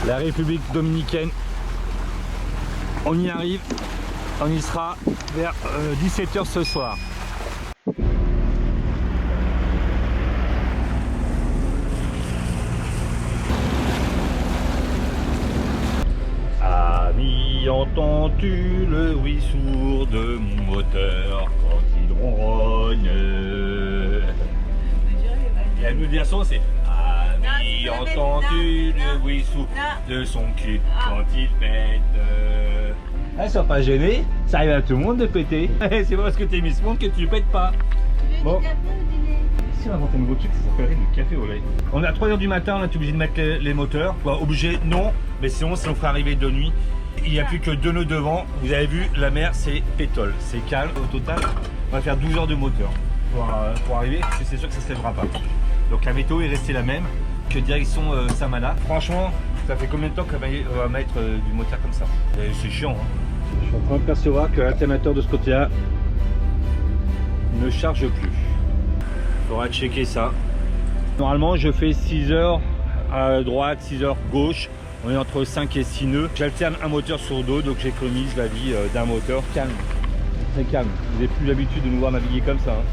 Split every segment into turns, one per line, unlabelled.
La République dominicaine. On y arrive. On y sera vers 17 h ce soir. Ami, entends-tu le bruit sourd de mon moteur quand il ronronne? Et la nouvelle version, c'est Ami, entends-tu le bruit sourd de son cul quand il pète? Ah, sois pas gêné, ça arrive à tout le monde de péter. C'est pas parce que t'es Miss Monde que tu pètes pas. Bon. Si on invente un nouveau truc, ça s'appellerait le café au lait. On est à 3 h du matin, on est obligé de mettre les moteurs. Bon, obligé, non, mais sinon, si on ferait arriver de nuit, il n'y a plus que 2 nœuds devant. Vous avez vu, la mer, c'est pétole, c'est calme. Au total, on va faire 12 heures de moteur pour arriver, parce que c'est sûr que ça ne se lèvera pas. Donc la météo est restée la même que direction Samana. Franchement, ça fait combien de temps qu'on va mettre du moteur comme ça? C'est chiant. Hein. Je suis en train de percevoir que l'alternateur de ce côté-là ne charge plus. Il faudra checker ça. Normalement, je fais 6 heures à droite, 6 heures gauche. On est entre 5 et 6 nœuds. J'alterne un moteur sur 2, donc j'économise la vie d'un moteur. Calme, très calme. Vous n'avez plus l'habitude de nous voir naviguer comme ça. Hein.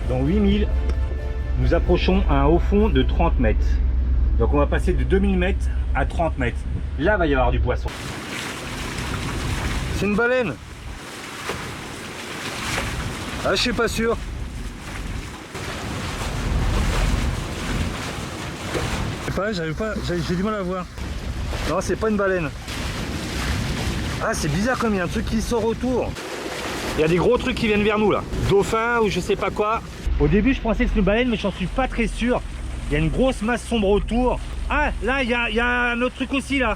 Dans 8000, nous approchons à un haut fond de 30 mètres. Donc on va passer de 2000 mètres à 30 mètres. Là, il va y avoir du poisson. C'est une baleine. Ah, je suis pas sûr. C'est pas, j'arrive pas, j'ai du mal à voir. Non, c'est pas une baleine. Ah, c'est bizarre comme il y a un truc qui sort autour. Il y a des gros trucs qui viennent vers nous là. Dauphin ou je sais pas quoi. Au début, je pensais que c'était une baleine, mais j'en suis pas très sûr. Il y a une grosse masse sombre autour. Ah, là, il y a un autre truc aussi là.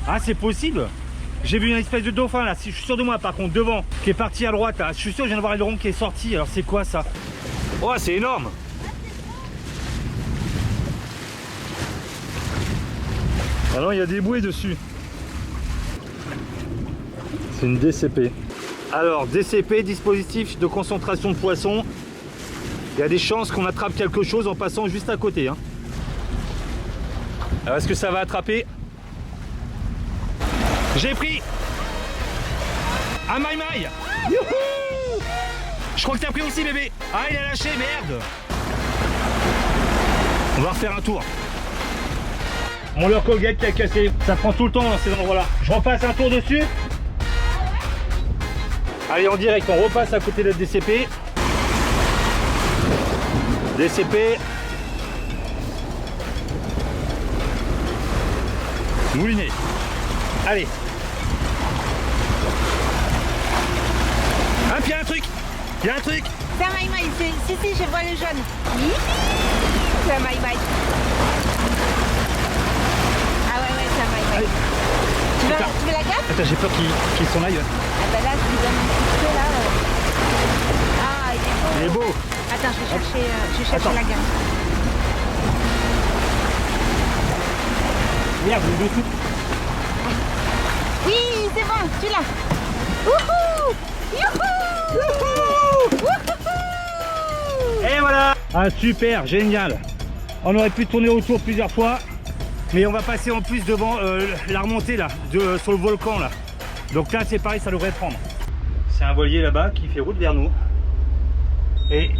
Ah, c'est possible. J'ai vu une espèce de dauphin là, je suis sûr de moi par contre, devant, qui est parti à droite là. Je suis sûr que je viens de voir l'aileron qui est sorti, alors c'est quoi ça? Oh, c'est énorme. Ah non, il y a des bouées dessus. C'est une DCP. Alors, DCP, dispositif de concentration de poisson. Il y a des chances qu'on attrape quelque chose en passant juste à côté. Hein. Alors, est-ce que ça va attraper? J'ai pris un maï-maï. Youhou! Je crois que t'as pris aussi, bébé. Ah, il a lâché, merde. On va refaire un tour. Mon leurre Colgate qui a cassé. Ça prend tout le temps dans ces endroits-là. Je repasse un tour dessus. Allez, en direct, on repasse à côté de la DCP. DCP. Moulinet. Allez. Ah, puis il y a un truc. Il y a un truc.
C'est un maï-maï. Si, je vois le jaune. C'est un maï-maï. Ah ouais, c'est un maï-maï. Tu veux la gaffe?
Attends, j'ai peur qu'il s'en aille.
Ah bah là, je lui donne un petit peu là. Ah, il est beau.
Il est beau.
Attends, je vais chercher la gaffe.
Merde, il est dessous.
Oui, c'est bon, tu l'as. Wouhou! Youhou! Wouhou!
Et voilà. Ah, super, génial. On aurait pu tourner autour plusieurs fois, mais on va passer en plus devant la remontée là, sur le volcan là. Donc là, c'est pareil, ça devrait prendre. C'est un voilier là-bas qui fait route vers nous. Et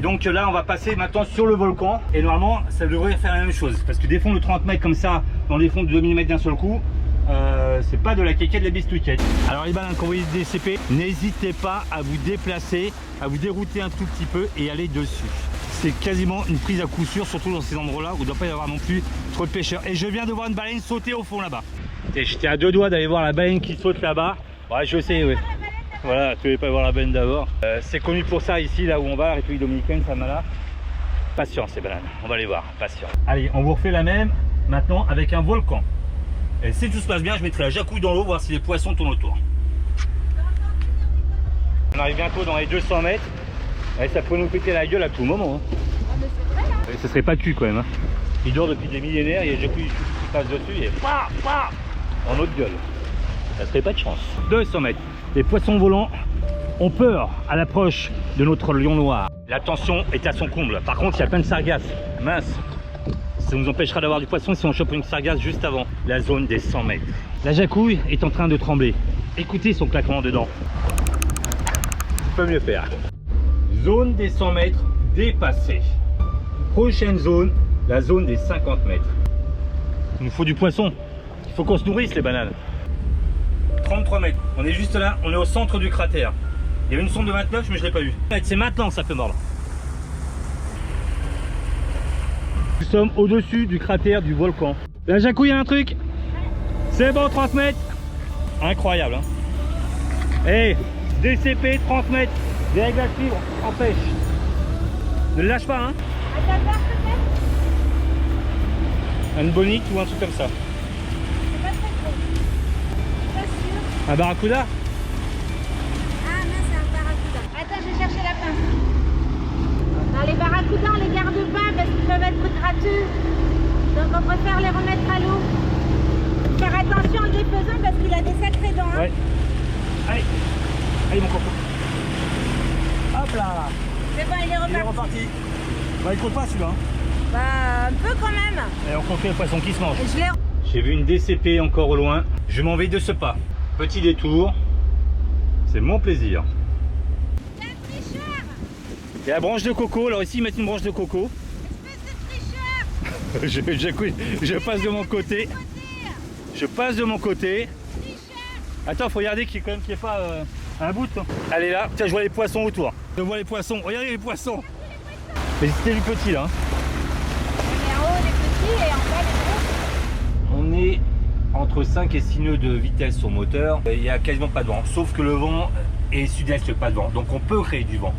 donc là, on va passer maintenant sur le volcan. Et normalement, ça devrait faire la même chose. Parce que des fonds de 30 mètres comme ça, dans des fonds de 2000 mètres d'un seul coup, c'est pas de la quéquette, de la bistouquette. Alors les baleines, quand vous voyez des DCP, n'hésitez pas à vous déplacer, à vous dérouter un tout petit peu et aller dessus. C'est quasiment une prise à coup sûr, surtout dans ces endroits-là où il ne doit pas y avoir non plus trop de pêcheurs. Et je viens de voir une baleine sauter au fond là-bas. J'étais à 2 doigts d'aller voir la baleine qui saute là-bas. Ouais, je sais, oui. Voilà, tu voulais pas voir la baleine d'abord. C'est connu pour ça ici, là où on va, République dominicaine, Samana. Patience ces baleines, on va les voir, patience. Allez, on vous refait la même maintenant avec un volcan. Et si tout se passe bien, je mettrai la jacouille dans l'eau, voir si les poissons tournent autour. On arrive bientôt dans les 200 mètres. Et ça peut nous péter la gueule à tout moment. Hein. Et ce serait pas cul quand même. Hein. Il dort depuis des millénaires, il y a des jacouilles qui passent dessus et en autre gueule. Ça serait pas de chance. 200 mètres. Les poissons volants ont peur à l'approche de notre lion noir. La tension est à son comble. Par contre, il y a plein de sargasses. Mince. Ça nous empêchera d'avoir du poisson si on chope une sargasse juste avant la zone des 100 mètres. La jacouille est en train de trembler. Écoutez son claquement dedans. Je peux mieux faire. Zone des 100 mètres dépassée. Prochaine zone, la zone des 50 mètres. Il nous faut du poisson. Il faut qu'on se nourrisse les bananes. 33 mètres. On est juste là, on est au centre du cratère. Il y avait une sonde de 29 mais je ne l'ai pas vue. C'est maintenant que ça peut mordre. Nous sommes au-dessus du cratère du volcan. La jacouille, il y a un truc. C'est bon, 30 mètres. Incroyable, hein. Hey, DCP, 30 mètres. Des règles à suivre en pêche. Ne le lâche pas, hein. Une bonite ou un truc comme ça.
C'est pas très gros. Pas sûr.
Un barracuda.
Ah non, c'est un barracuda. Attends, je vais chercher la pince. Non, les barracudas, on les garde pas parce qu'ils peuvent être gratteux. Donc on préfère les remettre à l'eau. Faire attention en le défaisant parce qu'il a des sacrés dents. Hein.
Ouais. Allez. Allez mon coco. Hop là.
C'est bon, il est reparti.
Il est reparti. Bah il compte pas celui-là.
Bah un peu quand même.
Et on compte le poisson qui se mange.
Je l'ai...
J'ai vu une DCP encore au loin. Je m'en vais de ce pas. Petit détour. C'est mon plaisir.
C'est un tricheur.
Et la branche de coco. Alors ici ils mettent une branche de coco.
Espèce de tricheur.
je passe de mon côté. Je passe de mon côté. Attends, faut regarder qu'il n'y ait pas un bout. Allez là, tiens, je vois les poissons autour. Je vois les poissons. Regardez les poissons. Mais c'était du petit là.
On est en haut les petits et en bas les gros.
On est entre 5 et 6 nœuds de vitesse au moteur. Il n'y a quasiment pas de vent. Sauf que le vent est sud-est, pas de vent. Donc on peut créer du vent.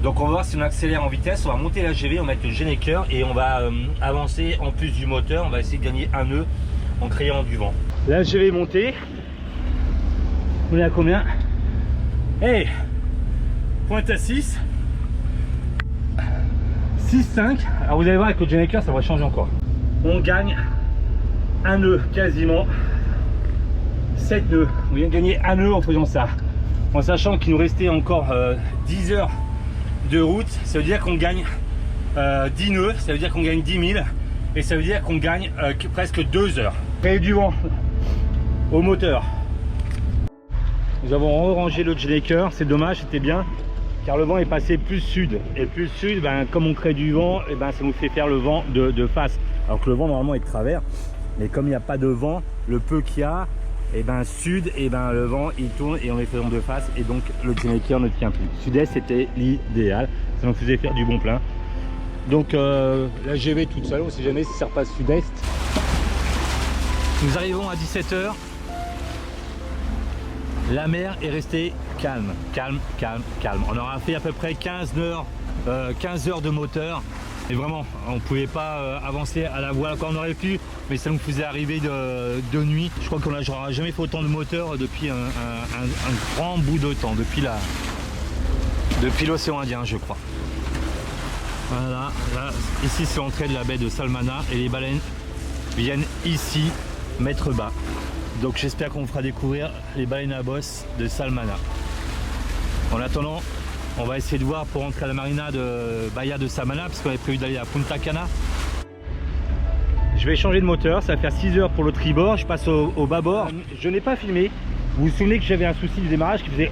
Donc on va voir si on accélère en vitesse. On va monter la GV, on va mettre le Genneker et on va avancer en plus du moteur. On va essayer de gagner un nœud en créant du vent. Là je vais monter. On est à combien? Hey, pointe à 6. 6,5. Alors vous allez voir avec le Genneker ça va changer encore. On gagne un nœud quasiment. 7 nœuds. On vient de gagner un nœud en faisant ça. En sachant qu'il nous restait encore 10 heures de route. Ça veut dire qu'on gagne 10 nœuds. Ça veut dire qu'on gagne 10 000. Et ça veut dire qu'on gagne presque 2 heures. Créer du vent au moteur. Nous avons rangé le Genneker, c'est dommage, c'était bien car le vent est passé plus sud et plus sud, ben, comme on crée du vent, et ben, ça nous fait faire le vent de face alors que le vent normalement est de travers, mais comme il n'y a pas de vent, le peu qu'il y a, et ben, sud, et ben, le vent il tourne et on est faisant de face et donc le Genneker ne tient plus. Sud-est c'était l'idéal, ça nous faisait faire du bon plein. Donc la GV toute seule, on ne sait jamais si ça repasse sud-est. Nous arrivons à 17 h. La mer est restée calme, calme, calme, calme. On aura fait à peu près 15 heures de moteur. Et vraiment, on ne pouvait pas avancer à la voile quand on aurait pu, mais ça nous faisait arriver de nuit. Je crois qu'on n'aura jamais fait autant de moteur depuis un grand bout de temps, depuis l'océan Indien, je crois. Voilà, là, ici c'est l'entrée de la baie de Salmana et les baleines viennent ici mettre bas. Donc j'espère qu'on vous fera découvrir les baleines à bosse de Salmana. En attendant, on va essayer de voir pour rentrer à la marina de Bahia de Salmana parce qu'on avait prévu d'aller à Punta Cana. Je vais changer de moteur, ça va faire 6 heures pour le tribord, je passe au bâbord. Je n'ai pas filmé. Vous vous souvenez que j'avais un souci du démarrage qui faisait...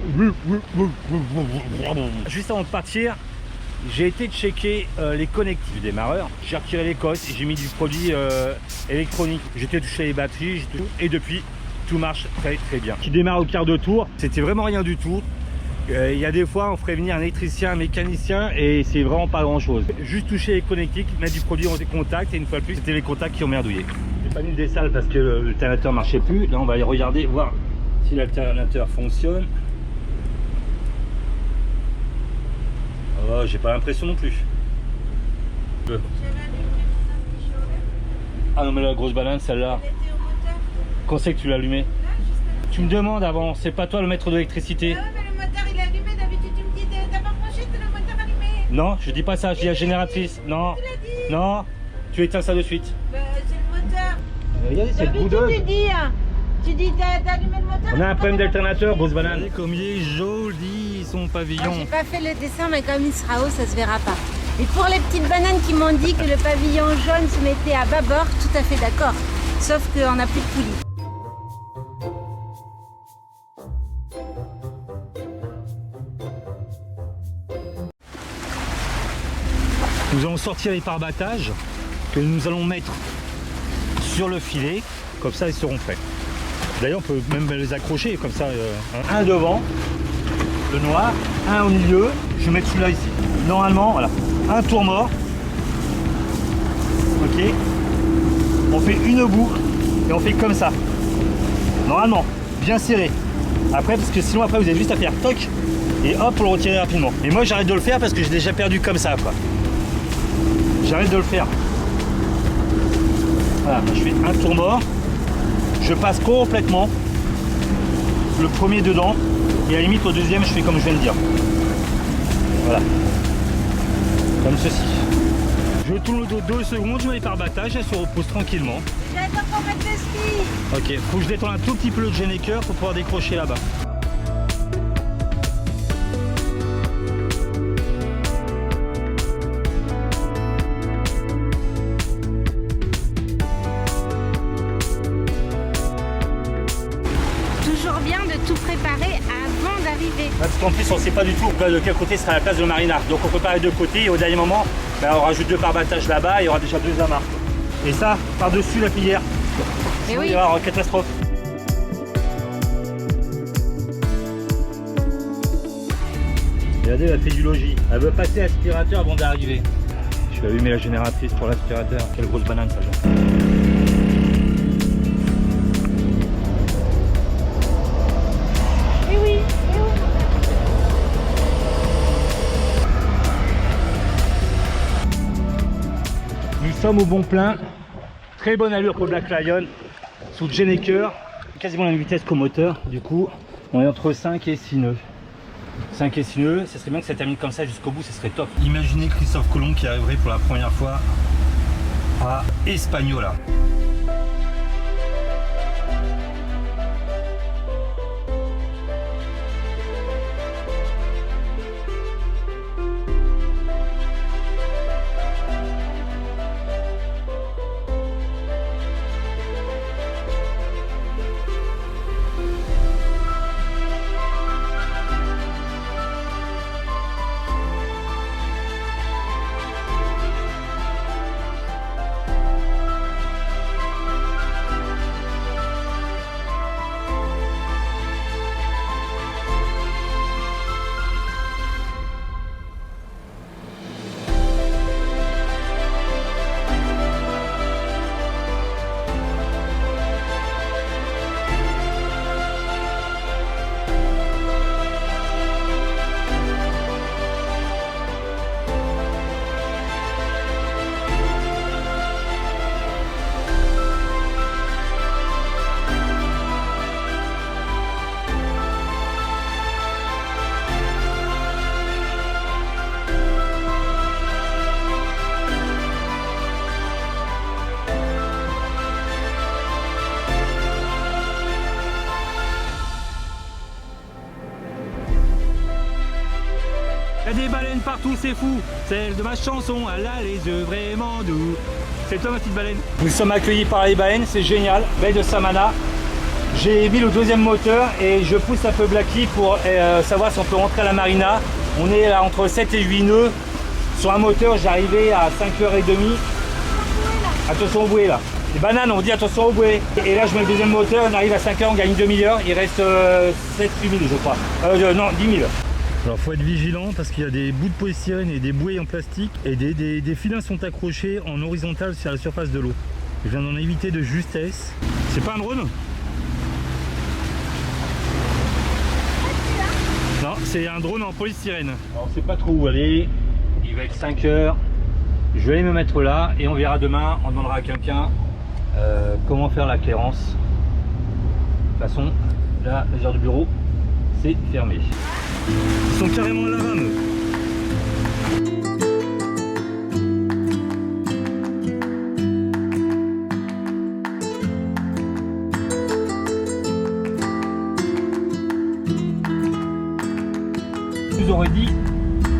Juste avant de partir, j'ai été checker les connectiques du démarreur. J'ai retiré les cosses et j'ai mis du produit électronique. J'étais touché les batteries et depuis tout marche très très bien. Qui démarre au quart de tour, c'était vraiment rien du tout. Il y a des fois on ferait venir un électricien, un mécanicien et c'est vraiment pas grand chose. Juste toucher les connectiques, mettre du produit en contact et une fois de plus c'était les contacts qui ont merdouillé. J'ai pas mis le dessal parce que l'alternateur marchait plus. Là on va aller regarder, voir si l'alternateur fonctionne. Oh, j'ai pas l'impression non plus. Ah non mais la grosse banane celle-là. Quand c'est que tu l'as allumée? Tu me demandes avant, c'est pas toi le maître de l'électricité.
Ah ouais, mais le moteur il est allumé, d'habitude tu me dis t'as pas branché, c'est le moteur allumé.
Non, je dis pas ça, je dis la génératrice. Non, non, tu éteins ça de suite.
Bah c'est le moteur.
Regardez cette
D'habitude
boudeuse.
tu dis, Tu dis t'as allumé le moteur?
On a un problème d'alternateur, grosse banane. Regardez comme il est joli son pavillon.
J'ai pas fait le dessin, mais comme il sera haut, ça se verra pas. Et pour les petites bananes qui m'ont dit que le pavillon jaune se mettait à bâbord, tout à fait d'accord. Sauf qu'on n'a plus de poulie.
Nous allons sortir les pare-battages que nous allons mettre sur le filet, comme ça ils seront prêts. D'ailleurs on peut même les accrocher comme ça, un devant, le noir, un au milieu, je vais mettre celui-là ici. Normalement, voilà, un tour mort, ok, on fait une boucle et on fait comme ça, normalement, bien serré. Après, parce que sinon après vous avez juste à faire toc et hop pour le retirer rapidement. Et moi j'arrête de le faire parce que j'ai déjà perdu comme ça quoi. J'arrête de le faire. Voilà, je fais un tour mort, je passe complètement le premier dedans et à la limite au deuxième je fais comme je viens de dire. Voilà, comme ceci. Je tourne le dos 2 secondes, je mets les pare-battages, elle se repose tranquillement.
J'attends qu'on mette le ski.
Ok, faut que je détende un tout petit peu le Genneker pour pouvoir décrocher là-bas.
Toujours bien de tout préparer avant d'arriver.
Parce qu'en plus on ne sait pas du tout de quel côté sera la place de Marina. Donc on prépare les deux côtés et au dernier moment on rajoute 2 pare-battages là-bas et il y aura déjà 2 amarres. Et ça par-dessus la pilière.
Et oui.
Il va y avoir catastrophe. Regardez, elle fait du logis. Elle veut passer l'aspirateur avant d'arriver. Je vais allumer la génératrice pour l'aspirateur. Quelle grosse banane ça, genre.
Et oui,
Nous sommes au bon plein. Très bonne allure pour Black Lion. Sous Genneker. Quasiment la même vitesse qu'au moteur. Du coup, on est entre 5 et 6 nœuds. 5 et 6 nœuds, ça serait bien que ça termine comme ça jusqu'au bout, ce serait top. Imaginez Christophe Colomb qui arriverait pour la première fois à Espagnola. Il y a des baleines partout, c'est fou. Celle de ma chanson, elle a les yeux vraiment doux. C'est toi ma petite baleine. Nous sommes accueillis par les baleines, c'est génial. Baie de Samana. J'ai mis le 2e moteur et je pousse un peu Blacky pour savoir si on peut rentrer à la marina. On est là entre 7 et 8 nœuds. Sur un moteur, j'arrivais à 5h30. Attention au bouée là. Les bananes, on dit attention au bouée. Et là, je mets le 2e moteur, on arrive à 5h, on gagne une demi-heure. Il reste 7-8 000 je crois. Non, 10 000. Alors faut être vigilant parce qu'il y a des bouts de polystyrène et des bouées en plastique et des filins sont accrochés en horizontal sur la surface de l'eau. Je viens d'en éviter de justesse. C'est pas un drone? Non, c'est un drone en polystyrène. Alors on sait pas trop où aller. Il va être 5 heures. Je vais aller me mettre là et on verra demain. On demandera à quelqu'un comment faire la clairance. De toute façon, là, les heures du bureau, c'est fermé. Ils sont carrément à la rame. Je vous aurais dit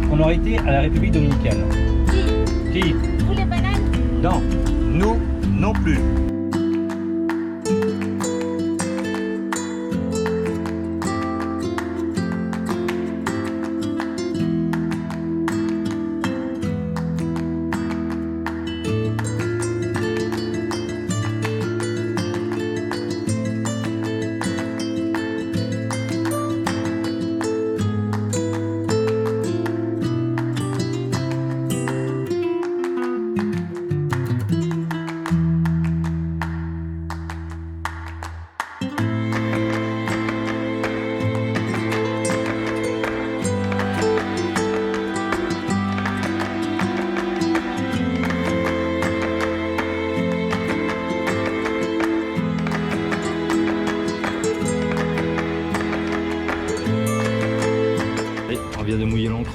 qu'on aurait été à la République dominicaine. Qui?
Vous les bananes?
Non, nous non plus. On vient de mouiller l'ancre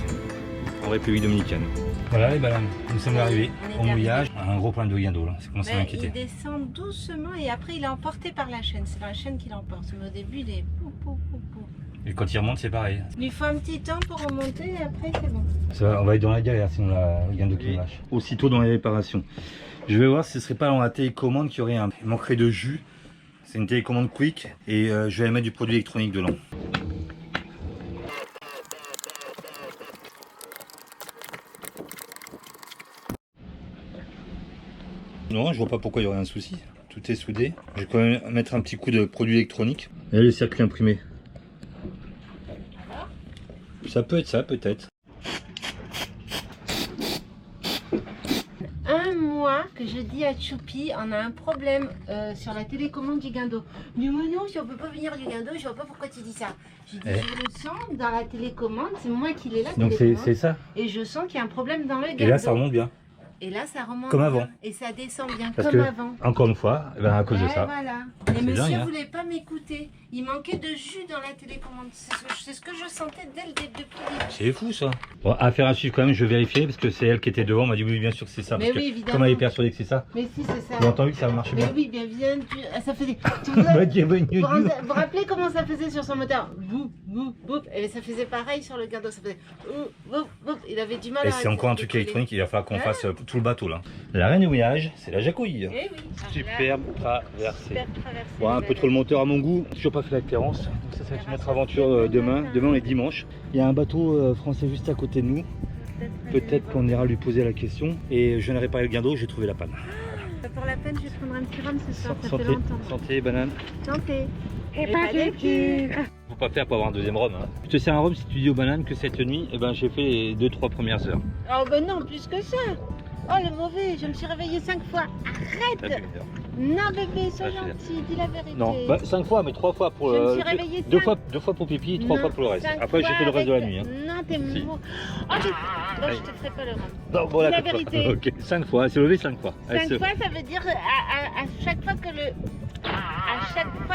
en République dominicaine. Voilà les bananes, nous sommes arrivés au mouillage. Un gros problème de guindeau là, c'est commencé à m'inquiéter.
Il descend doucement et après il est emporté par la chaîne. C'est la chaîne qui l'emporte. Mais au début il est pou pou pou pou.
Et quand il remonte c'est pareil.
Il lui faut un petit temps pour remonter et après c'est bon.
Ça, on va être dans la galère sinon le guindeau qui lâche. Aussitôt dans les réparations. Je vais voir si ce serait pas dans la télécommande qu'il y aurait il manquerait de jus. C'est une télécommande quick et je vais mettre du produit électronique dedans. Non, je vois pas pourquoi il y aurait un souci. Tout est soudé. Je vais quand même mettre un petit coup de produit électronique. Et là, le circuit imprimé. Ça peut être ça, peut-être.
Un mois que je dis à Choupi, on a un problème sur la télécommande du guindeau. Du moment si on peut pas venir du guindeau, je vois pas pourquoi tu dis ça. Je dis, je le sens dans la télécommande, c'est moi qui l'ai là.
Donc c'est ça.
Et je sens qu'il y a un problème dans le guindeau.
Et là, ça remonte bien.
Et là, ça remonte
comme
bien.
avant.
Et ça descend bien
Parce
comme
que,
avant.
Encore une fois, ben à cause de ça.
Voilà. Et monsieur
dingue,
ne
hein.
voulait pas m'écouter. Il manquait de jus dans la télécommande. C'est ce que je sentais depuis le début.
C'est fou ça. Bon, affaire à suivre quand même, je vais vérifier parce que c'est elle qui était devant. Elle m'a dit oui, bien sûr que c'est ça.
Mais
Parce
oui,
que,
évidemment.
comme elle est persuadée que c'est ça.
Mais si, c'est ça.
Vous avez entendu que ça marchait bien.
Mais oui, bien. Ça faisait. Vous vous rappelez comment ça faisait sur son moteur? Boum, boum, boum. Et ça faisait pareil sur le guindeau. Ça faisait. Boum, boum. Il avait du mal
Et
à.
c'est encore un truc électronique, il va falloir qu'on fasse tout le bateau là. La reine du mouillage, c'est la jacouille.
Eh oui.
Superbe traversée.
Super traversée.
Bon, un peu trop le moteur à mon goût, toujours pas fait la Clarence. Donc ça va être notre aventure demain. Demain on est dimanche. Il y a un bateau français juste à côté de nous. Peut-être qu'on ira lui poser la question. Et je viens de réparer le guindeau, j'ai trouvé la panne.
Pas pour la peine, je vais prendre un petit rhum ce soir, ça
Santé,
fait longtemps.
santé, banane.
Santé. Et pas de cul.
Faut pas faire pour avoir un deuxième rhum. Hein. Je te sers un rhum si tu dis aux bananes que cette nuit, eh ben, j'ai fait les 2-3 premières heures.
Oh ben non, plus que ça. Oh le mauvais, je me suis réveillée 5 fois.
Ça fait
Arrête.
une heure.
Non bébé, sois
Ah, je suis
gentil, dis la vérité.
Non, bah, 5 fois, mais 3 fois pour
Je me suis réveillée
deux
cinq.
fois pour pipi, 3
Non,
fois pour le reste.
5
Après, j'ai
fois
fait le reste de la
avec-
nuit. Hein.
Non, t'es
Si.
mou. Oh, je te ferai pas le rhum.
Non, bon,
Dis la
d'accord.
vérité.
Ok, 5 fois, elle s'est levée 5 fois.
5 fois, ça veut dire à chaque fois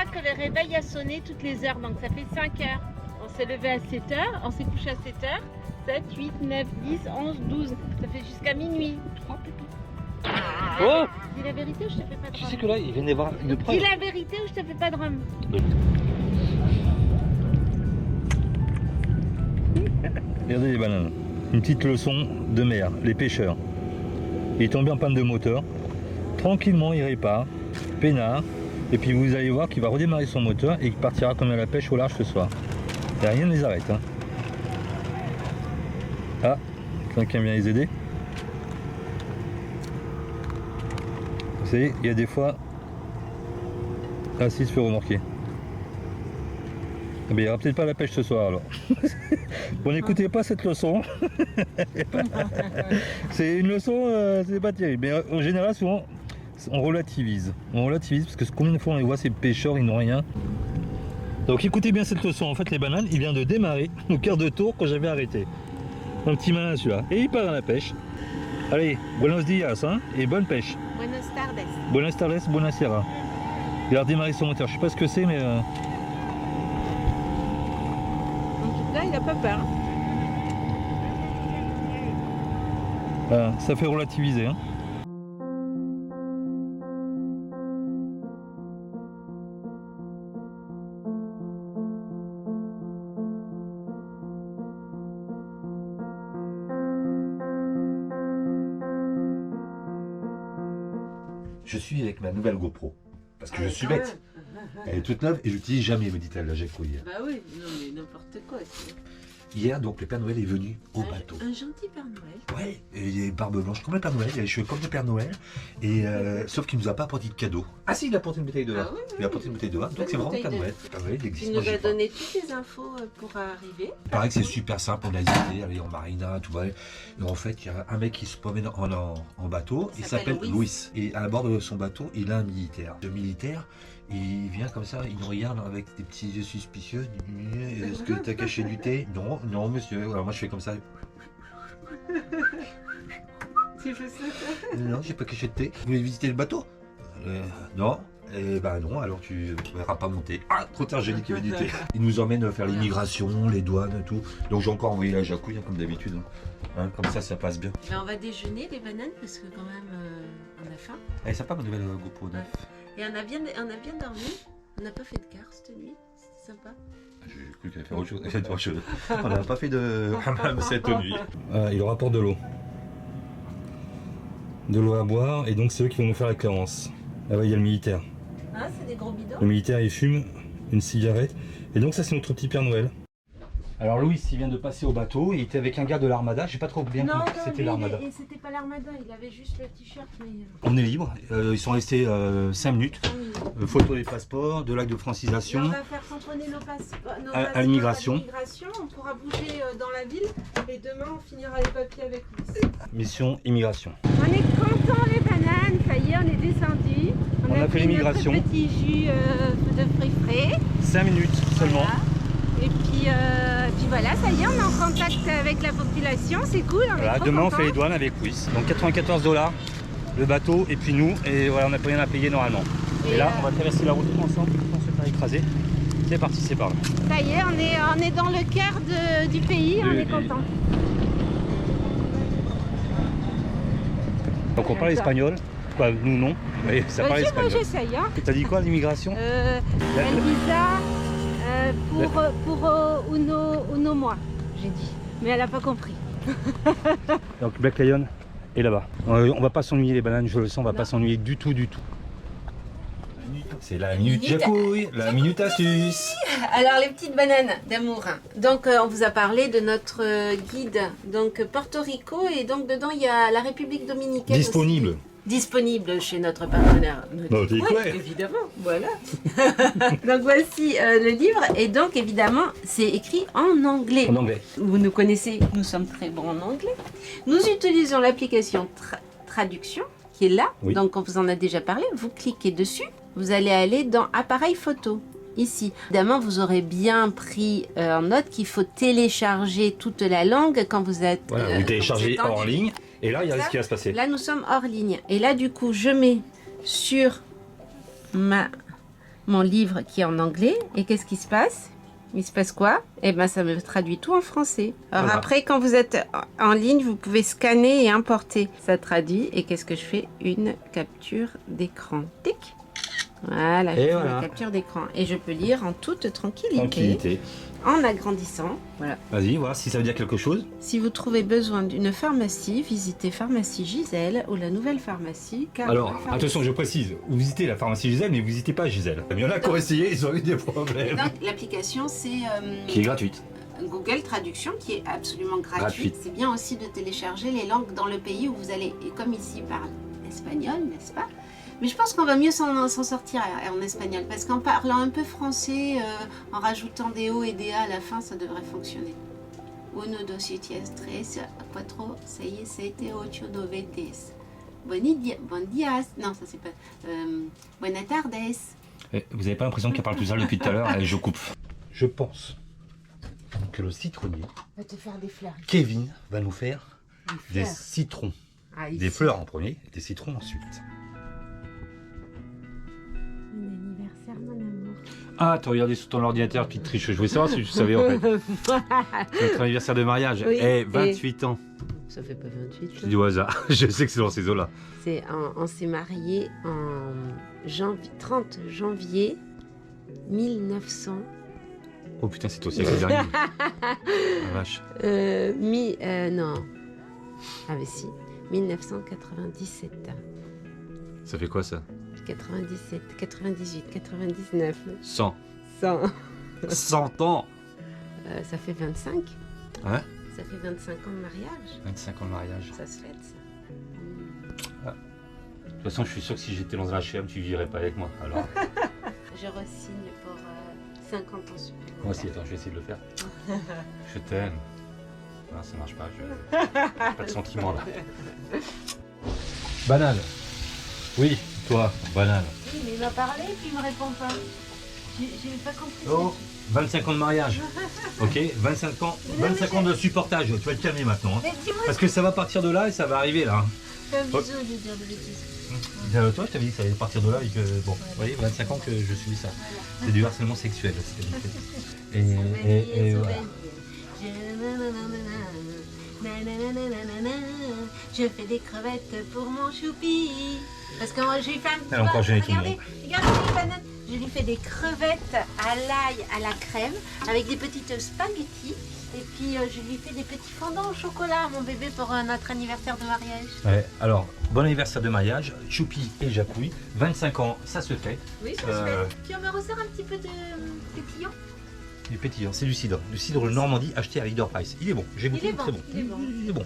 que le réveil a sonné toutes les heures, donc ça fait 5 heures. On s'est levé à 7 heures, on s'est couché à 7 heures, 7, 8, 9, 10, 11, 12. Ça fait jusqu'à minuit. 3 pipis.
Oh,
Dis la vérité ou je te fais pas de
tu
rhum?
sais que là, il vient d'y avoir une preuve.
Dis la vérité ou je te fais pas de rhum?
Regardez les bananes. Une petite leçon de mer, les pêcheurs. Il est tombé en panne de moteur. Tranquillement, il répare. Peinard. Et puis vous allez voir qu'il va redémarrer son moteur et qu'il partira comme à la pêche au large ce soir. Et rien ne les arrête. Hein. Ah, quelqu'un vient les aider. Vous savez, il y a des fois... Ah si, il se fait remorquer. Eh bien, il n'y aura peut-être pas la pêche ce soir alors. Bon, n'écoutez pas cette leçon. C'est une leçon, c'est pas terrible. Mais en général, souvent, on relativise. On relativise parce que combien de fois on les voit, ces pêcheurs, ils n'ont rien. Donc écoutez bien cette leçon. En fait, les bananes, il vient de démarrer au quart de tour quand j'avais arrêté. Un petit malin celui-là. Et il part à la pêche. Allez, buenos dias, hein, et bonne pêche.
Buenos tardes.
Buenas tardes, buenas sierra. Il a redémarré son moteur. Je sais pas ce que c'est, mais...
En tout cas, il n'a pas peur.
Voilà, ça fait relativiser. Hein. Je suis avec ma nouvelle GoPro. Parce que je suis bête. Elle est toute neuve et je l'utilise jamais, me dit-elle, la Jacko hier.
Bah oui, non mais n'importe quoi.
Hier, donc, le Père Noël est venu au bateau.
Un gentil Père Noël.
Ouais, et il est barbe blanche comme le Père Noël, il a les cheveux comme le Père Noël, et sauf qu'il nous a pas apporté de cadeau. Ah si, il a apporté une bouteille de vin.
Ah oui, oui,
il a apporté une bouteille de vin, donc c'est vraiment le Père Noël. Le Père Noël, il
Tu
existe.
nous
Moi, j'ai
as
pas.
donné toutes les infos pour arriver.
Il paraît que c'est super simple, on a hésité, aller en marina, tout va. Et en fait, il y a un mec qui se promène en bateau, il s'appelle Louis. Et à bord de son bateau, il a un militaire. Le militaire, il vient comme ça, il nous regarde avec des petits yeux suspicieux. Est-ce que tu as caché du thé? Non, non monsieur. Alors moi je fais comme ça.
Tu fais ça?
Non, j'ai pas caché de thé. Vous voulez visiter le bateau? Non. Eh ben non, alors tu ne verras pas monter. Ah, trop tard, j'ai dit qu'il y avait du thé. Il nous emmène faire l'immigration, les douanes, tout. Donc j'ai encore envoyé la jacouille, comme d'habitude. Hein, comme ça passe bien.
Ben, on va déjeuner les bananes parce que quand même on a faim.
Elle est sympa ma nouvelle GoPro 9.
Et on a bien dormi. On n'a pas fait de car cette nuit. C'était sympa.
J'ai cru qu'elle allait faire autre chose. On n'a pas fait de hammam cette nuit. Il leur apporte de l'eau. De l'eau à boire, et donc c'est eux qui vont nous faire la clémence. Là-bas, il y a le militaire.
Ah, c'est des gros bidons.
Le militaire, il fume une cigarette. Et donc ça, c'est notre petit Père Noël. Alors Louis, il vient de passer au bateau, il était avec un gars de l'Armada, j'ai pas trop bien compris que c'était l'Armada.
Et c'était pas l'Armada, il avait juste le t-shirt. Mais...
On est libre, ils sont restés 5 minutes. Photo des passeports, de l'acte de francisation.
Là, on va faire tamponner nos passeports
à l'immigration.
On pourra bouger dans la ville et demain on finira les papiers avec lui.
Mission immigration.
On est contents les bananes, ça y est, on est descendu.
On a fait l'immigration.
Notre petit jus de fruits frais.
5 minutes seulement.
Voilà. Et puis voilà, ça y est, on est en contact avec la population, c'est cool.
Voilà, demain on fait les douanes avec Louis. Donc 94 $, le bateau et puis nous. Et voilà, on n'a plus rien à payer normalement. Et là, on va traverser la route ensemble pour se faire écraser. C'est parti, c'est par là.
Ça y est, on est dans le cœur du pays, on est content.
Donc on parle espagnol. Quoi, nous non. Mais ça parle
Moi
espagnol.
j'essaye. Hein.
T'as dit quoi l'immigration?
El visa pour uno mois, j'ai dit. Mais elle n'a pas compris.
Donc Black Lion est là-bas. On va pas s'ennuyer les bananes, je le sens, on va pas s'ennuyer du tout. C'est la minute jacouille, la minute astuce.
Alors les petites bananes d'amour. Donc on vous a parlé de notre guide, donc Porto Rico, et donc dedans il y a la République dominicaine.
Disponible.
Aussi. Disponible chez notre partenaire.
Non, t'es quoi?
Évidemment, voilà. Donc voici le livre, et donc évidemment c'est écrit en anglais.
En anglais.
Vous nous connaissez, nous sommes très bons en anglais. Nous utilisons l'application traduction qui est là, oui. Donc on vous en a déjà parlé. Vous cliquez dessus, vous allez aller dans appareil photo. Ici, évidemment, vous aurez bien pris en note qu'il faut télécharger toute la langue quand vous êtes.
Voilà, vous téléchargez hors ligne. Et là, il y a ce qui va se passer.
Là, nous sommes hors ligne. Et là, du coup, je mets sur mon livre qui est en anglais. Et qu'est-ce qui se passe? Il se passe quoi? Eh bien, ça me traduit tout en français. Alors voilà. Après, quand vous êtes en ligne, vous pouvez scanner et importer. Ça traduit. Et qu'est-ce que je fais? Une capture d'écran. Tic. Voilà, je fais une capture d'écran. Et je peux lire en toute tranquillité. En agrandissant, voilà.
Vas-y, voilà, si ça veut dire quelque chose.
Si vous trouvez besoin d'une pharmacie, visitez Pharmacie Gisèle ou la nouvelle pharmacie.
Alors, attention, je précise, vous visitez la Pharmacie Gisèle, mais vous visitez pas Gisèle. Il y en a qui ont essayé, ils ont eu des problèmes.
Donc, l'application, c'est...
qui est gratuite.
Google Traduction, qui est absolument gratuite. C'est bien aussi de télécharger les langues dans le pays où vous allez, et comme ici, parler espagnol, n'est-ce pas? Mais je pense qu'on va mieux s'en sortir en espagnol, parce qu'en parlant un peu français, en rajoutant des O et des A à la fin, ça devrait fonctionner. 1, 2, 3, 4, 6, 7, 8, 9, 10. Bon dias. Non, ça c'est pas... buenas tardes.
Vous n'avez pas l'impression qu'elle parle tout seul depuis tout à l'heure? Je coupe. Je pense que le citronnier...
va te faire des fleurs.
Kevin va nous faire des citrons. Ah, des fleurs en premier, des citrons ensuite. Ah, t'as regardé sur ton ordinateur, petite triche. Je voulais savoir si tu savais en fait. C'est notre anniversaire de mariage. Oui, 28 ans.
Ça fait pas 28 ans.
Je dis au hasard. Je sais que c'est dans ces eaux-là.
On s'est mariés en 30 janvier 1900.
Oh putain, c'est au siècle dernier. La vache.
Non. Ah mais si. 1997.
Ça fait quoi ça?
97, 98, 99,
100.
100.
100 ans.
Ça fait 25.
Hein?
Ça fait 25 ans de mariage.
25 ans de mariage.
Ça se fête, ça.
De toute façon, je suis sûr que si j'étais dans un HM, tu vivrais pas avec moi. Alors,
Je re-signe pour 50 ans supplémentaires.
moi aussi, attends, je vais essayer de le faire. Je t'aime. Non, ça marche pas. J'ai pas de sentiment là. Banane. Oui, toi, banane.
Oui, mais il m'a parlé et puis il me répond pas. J'ai pas compris.
Oh, 25 ans de mariage. Ok, 25 ans de supportage. Tu vas te calmer maintenant. Hein.
Mais dis-moi,
Parce que ça va partir de là et ça va arriver là.
fais un bisou, je vais dire de bêtises.
Toi, je t'avais dit que ça allait partir de là et que, bon, vous voyez, 25 ans que je suis ça. C'est du harcèlement sexuel, c'est et voilà.
Je fais des crevettes pour mon choupi. Parce que moi, je lui fais un petit
Elle a encore gêné tout le
regardez, regardez les bananes. Je lui fais des crevettes à l'ail, à la crème, avec des petites spaghettis. Et puis, je lui fais des petits fondants au chocolat à mon bébé pour notre anniversaire de mariage.
Ouais, alors, bon anniversaire de mariage, Choupi et Jacouille, 25 ans, ça se fait.
Oui, ça se fait. Puis on me resserre un petit peu de pétillant.
Du pétillant, c'est du cidre. Du cidre Normandie acheté à Leader Price. Il est bon, j'ai goûté,
Il est bon,
très bon.
il est bon.
Il est bon.